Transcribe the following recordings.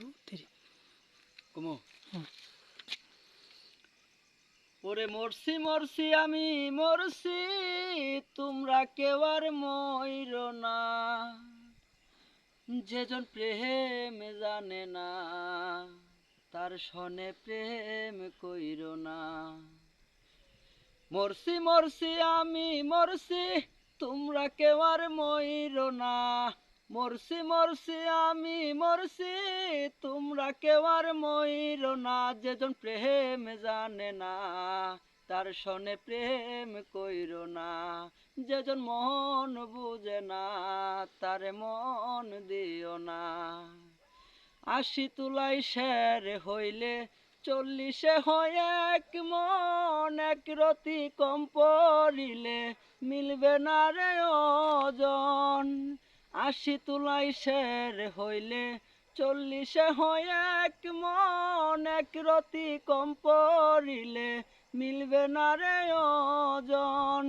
2 3 কমো ওরে মরছি মরছি আমি মরছি তোমরা কেউ আর মইরো না যেজন প্রেম জানে না তার সনে প্রেম কইরো না মরছি মরছি আমি মরছি তোমরা কেউ আর মইরো না মরছি মরছি আমি মরছি তোমরা কেউ আর মইরো না যেজন প্রেম জানে না তার সনে প্রেম কইরো না যেজন মন বুঝে না তার মন দিও না ৮০ তুলাই শের হইলে ৪০ হয় এক মন এক রতি কম পড়িলে মিলবে না রে ওজন ৮০ তুলাই শের হইলে ৪০ হয় এক মন এক রতি কম পড়িলে মিলবে না রে ওজন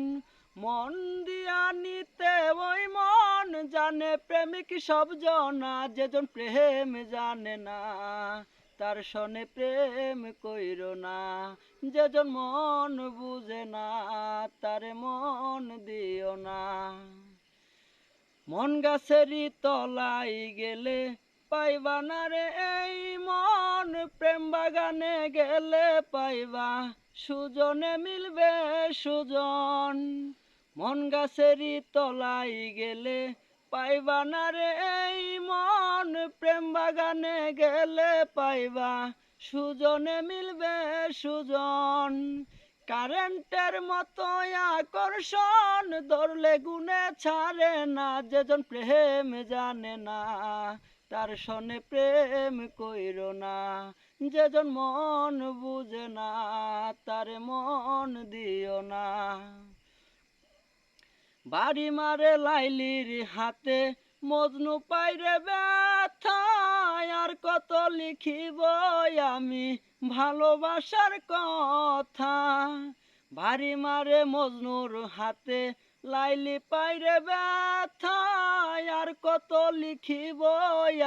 মন দিয়া নিতে ওই মন জানে প্রেমিক সব জনা যেজন প্রেম জানে না তার সনে প্রেম কইরো না যেজন মন বুঝে না তার মন দিও না মন গাছেরই তলাই গেলে পাইবা না রে এই মন প্রেম বাগানে গেলে পাইবা সুজনে মিলবে সুজন মন গাছেরই তলাই গেলে পাইবা না রে এই মন প্রেম বাগানে গেলে পাইবা সুজনে মিলবে সুজন কারেন্টের মতো আকর্ষণ ধরলে গুনে ছাড়ে না যেজন প্রেম জানে না তার সনে প্রেম কইরো না যেজন মন বুঝে না তার মন দিও না বাড়ি মারে লাইলির হাতে মজনু পাইরে ব্যথা আর কত লিখিব আমি ভালোবাসার কথা বাড়ি মারে মজনুর হাতে লাইলি পাইরে ব্যথা আর কত লিখিব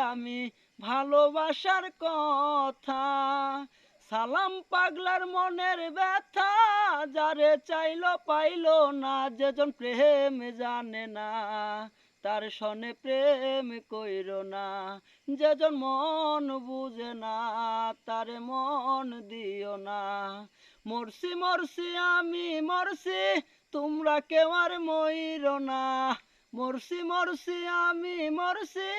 আমি ভালোবাসার কথা সালাম পাগলার মনের ব্যথা যারে চাইলো পাইলো না যেজন প্রেম জানে না তার সনে প্রেম কইরো না যেজন মন বুঝে না তার মন দিও না মরছি মরছি আমি মরছি তোমরা কেউ আর মইরো না মরছি মরছি আমি মরছি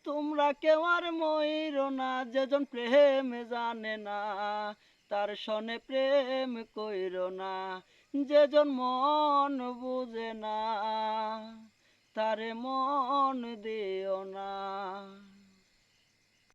তোমরা কেউ আর মইরো না যেজন প্রেম জানে না তার সনে প্রেম কইরো না যেজন মন বুঝে না তার মন দিও না।